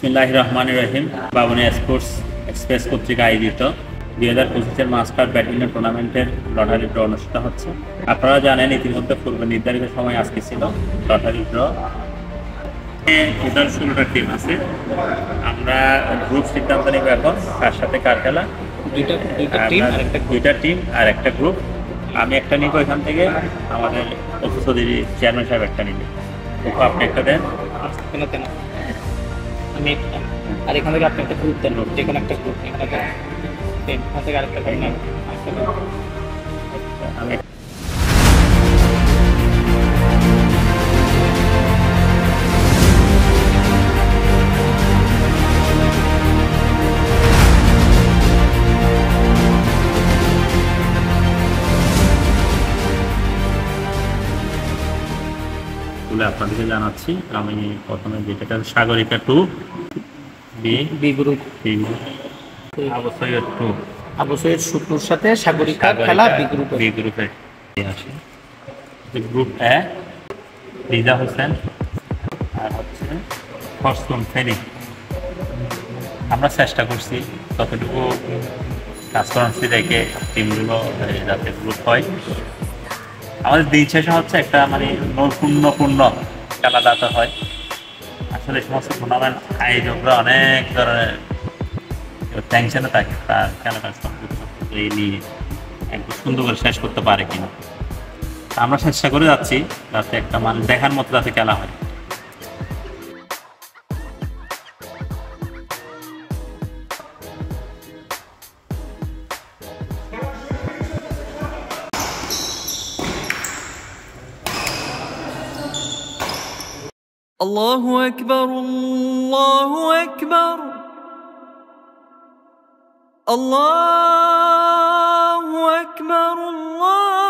বিসমিল্লাহির রহমানির রহিম। বাবুনিয়া sports express কর্তৃক আয়োজিত 2025-এর মাস্টার ব্যাডমিন্টন টুর্নামেন্টের লটারি ড্র অনুষ্ঠিত হচ্ছে। আপনারা জানেন ইতিমধ্যে পূর্বে নির্ধারিত সময় আজকে ছিল লটারি ড্র। টোটাল 16টা টিম আছে। আমরা গ্রুপ সিদ্ধান্ত নিব এখন কার সাথে কার খেলা। দুইটা টিম আর একটা গ্রুপ। আমি একটা নিব এখান থেকে, আমাদের অফিসের চেয়ারম্যান সাহেব একটা নিবে। আপনি একটা দেন। আমি আর এখান থেকে আপনি একটা গ্রুপ দেন, যে কোনো একটা গ্রুপ এখান থেকে আরেকটা গ্রুপ নেন। আমি আপনাদেরকে জানাচ্ছি। আমি প্রথমে যেটা সাগরিকা 2 বি গ্রুপ, আবু সৈয়দ 2, আবু সৈয়দ শুক্রুর সাথে সাগরিকা খেলা বি গ্রুপে আসে। গ্রুপ এ রিজা হোসেন আর হচ্ছে ফরসুন ফেরি। আমরা চেষ্টা করছি ততটুকু ট্রান্সপারেন্সি রেখে টিমগুলো যাতে গ্রুপ হয়। আমাদের দিন শেষে হচ্ছে একটা নৈপুণ্যপূর্ণ খেলা যাতে হয়। আসলে সমস্ত টুর্নামেন্ট আয়োজকরা অনেক ধরনের টেনশনে থাকে তার খেলাটা এই নিয়ে একটু সুন্দর করে শেষ করতে পারে কিনা। আমরা চেষ্টা করে যাচ্ছি যাতে একটা দেখার মতো যাতে খেলা হয়। الله أكبر الله أكبر الله أكبر الله